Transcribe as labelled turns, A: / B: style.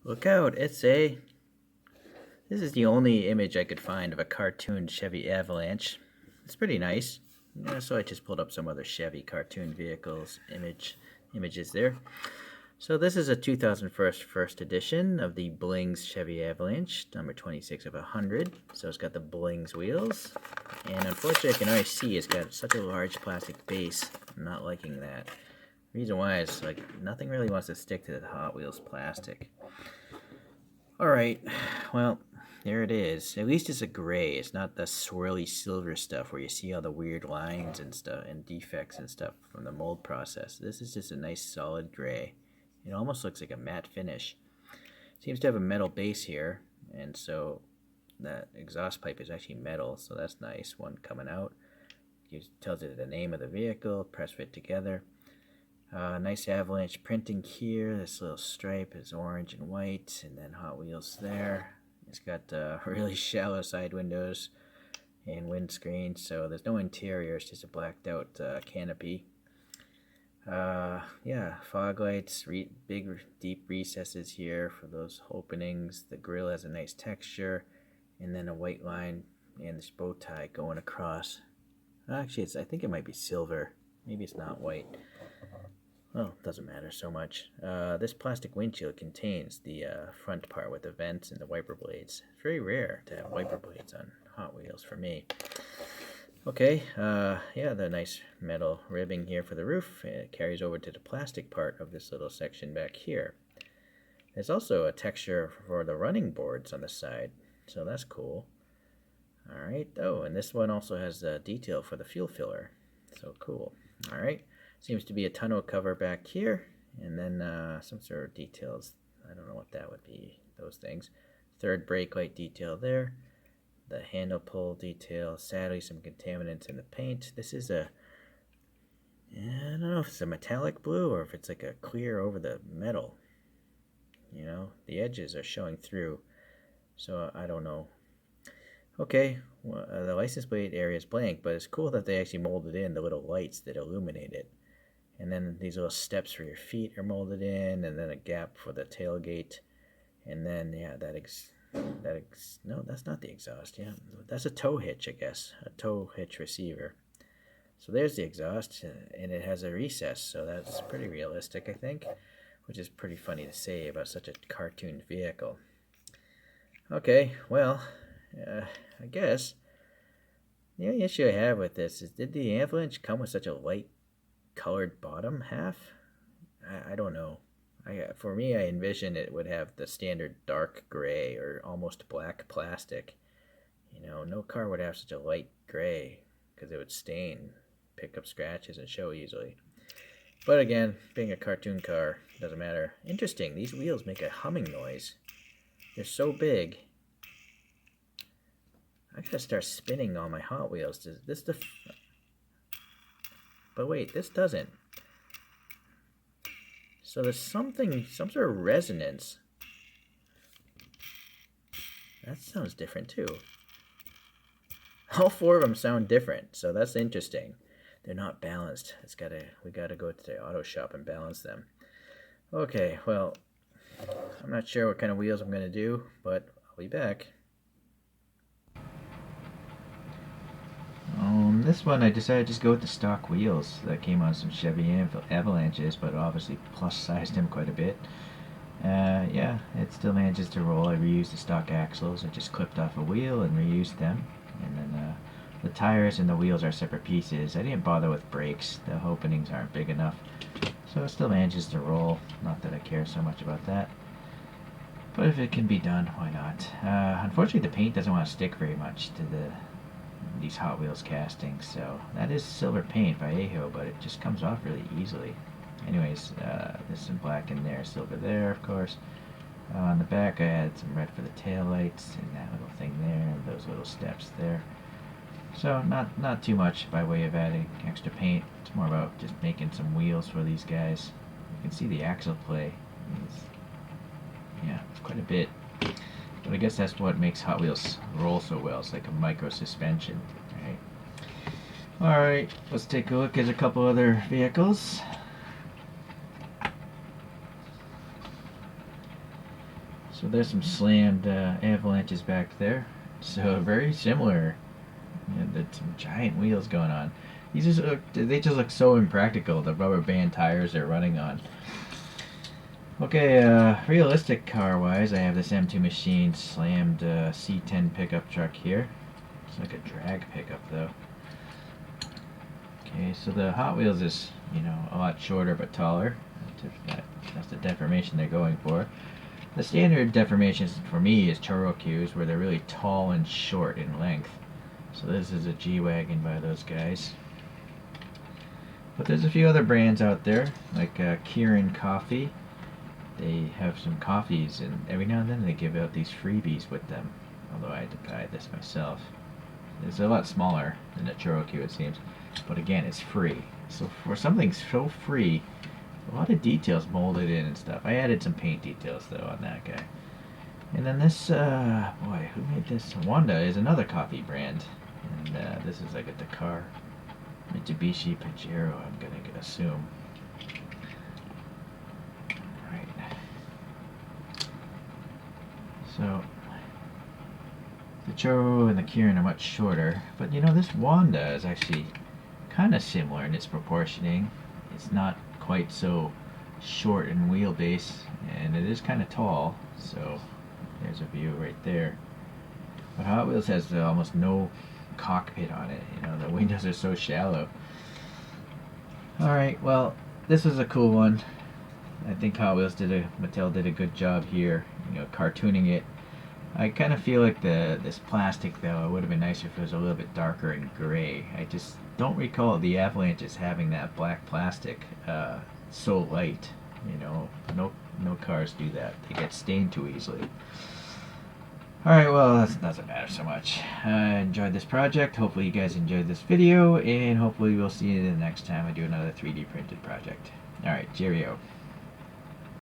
A: Look out, This is the only image I could find of a cartoon Chevy Avalanche. It's pretty nice. Yeah, so I just pulled up some other Chevy cartoon vehicles images there. So this is a 2001 first edition of the Blings Chevy Avalanche, number 26 of 100. So it's got the Blings wheels. And unfortunately, I can already see it's got such a large plastic base. I'm not liking that. Reason why is like nothing really wants to stick to the Hot Wheels plastic. Alright, well, there it is. At least it's a gray. It's not the swirly silver stuff where you see all the weird lines and stuff and defects and stuff from the mold process. This is just a nice solid gray. It almost looks like a matte finish. Seems to have a metal base here, and so that exhaust pipe is actually metal, so that's nice. One coming out. It tells you the name of the vehicle, press fit together. Nice Avalanche printing here. This little stripe is orange and white, and then Hot Wheels there. It's got really shallow side windows and windscreen, so there's no interior. It's just a blacked out canopy. Yeah, fog lights, big deep recesses here for those openings. The grill has a nice texture, and then a white line and this bow tie going across. Actually, I think it might be silver. Maybe it's not white. Well, doesn't matter so much. This plastic windshield contains the front part with the vents and the wiper blades. It's very rare to have wiper blades on Hot Wheels for me. Okay, yeah, the nice metal ribbing here for the roof. It carries over to the plastic part of this little section back here. There's also a texture for the running boards on the side, so that's cool. Alright, oh, and this one also has the detail for the fuel filler. So cool. Alright. Seems to be a tonneau cover back here, and then some sort of details. I don't know what that would be, those things. Third brake light detail there. The handle pull detail. Sadly, some contaminants in the paint. This is I don't know if it's a metallic blue or if it's like a clear over the metal. You know, the edges are showing through, so I don't know. Okay, well, the license plate area is blank, but it's cool that they actually molded in the little lights that illuminate it. And then these little steps for your feet are molded in, and then a gap for the tailgate. And then, yeah, no, that's not the exhaust. Yeah, that's a tow hitch, I guess. A tow hitch receiver. So there's the exhaust, and it has a recess, so that's pretty realistic, I think, which is pretty funny to say about such a cartoon vehicle. Okay, well, I guess the only issue I have with this is, did the Avalanche come with such a light colored bottom half? I don't know. For me, I envision it would have the standard dark gray or almost black plastic. You know, no car would have such a light gray because it would stain, pick up scratches, and show easily. But again, being a cartoon car, doesn't matter. Interesting, these wheels make a humming noise. They're so big. I gotta start spinning all my Hot Wheels. Does this But wait, this doesn't. So there's some sort of resonance. That sounds different too. All four of them sound different, so that's interesting. They're not balanced. We gotta go to the auto shop and balance them. Okay, well, I'm not sure what kind of wheels I'm gonna do, but I'll be back. This one I decided to just go with the stock wheels that came on some Chevy Avalanches, but obviously plus sized them quite a bit. Yeah, it still manages to roll. I reused the stock axles. I just clipped off a wheel and reused them. And then the tires and the wheels are separate pieces. I didn't bother with brakes. The openings aren't big enough. So it still manages to roll. Not that I care so much about that. But if it can be done, why not? Unfortunately, the paint doesn't want to stick very much to these Hot Wheels castings, so that is silver paint by Aho, but it just comes off really easily. Anyways, there's some black in there, silver there, of course. On the back I had some red for the tail lights, and that little thing there, and those little steps there. So not too much by way of adding extra paint. It's more about just making some wheels for these guys. You can see the axle play. It's quite a bit. But I guess that's what makes Hot Wheels roll so well. It's like a micro suspension, right? Alright, let's take a look at a couple other vehicles. So there's some slammed avalanches back there. So very similar. Some giant wheels going on. They just look so impractical. The rubber band tires they're running on. Okay, realistic car-wise, I have this M2 Machine slammed C10 pickup truck here. It's like a drag pickup though. Okay, so the Hot Wheels is, a lot shorter but taller. That's the deformation they're going for. The standard deformations for me is Chorokyus, where they're really tall and short in length. So this is a G-Wagon by those guys. But there's a few other brands out there, like Kirin Coffee. They have some coffees, and every now and then they give out these freebies with them. Although I had to buy this myself. It's a lot smaller than a Chorokyu, it seems. But again, it's free. So for something so free, a lot of details molded in and stuff. I added some paint details though on that guy. And then this, boy, who made this? Wanda is another coffee brand. And this is like a Dakar Mitsubishi Pajero, I'm gonna assume. Right. So the Choro and the Kirin are much shorter, but this Wanda is actually kind of similar in its proportioning. It's not quite so short in wheelbase, and it is kind of tall, so there's a view right there. But Hot Wheels has almost no cockpit on it. The windows are so shallow. Alright, well, this was a cool one. I think Mattel did a good job here, cartooning it. I kind of feel like this plastic though, it would have been nicer if it was a little bit darker and gray. I just don't recall the Avalanches having that black plastic so light. No cars do that. They get stained too easily. Alright, well, that doesn't matter so much. I enjoyed this project. Hopefully you guys enjoyed this video, and hopefully we'll see you the next time I do another 3D printed project. Alright, cheerio.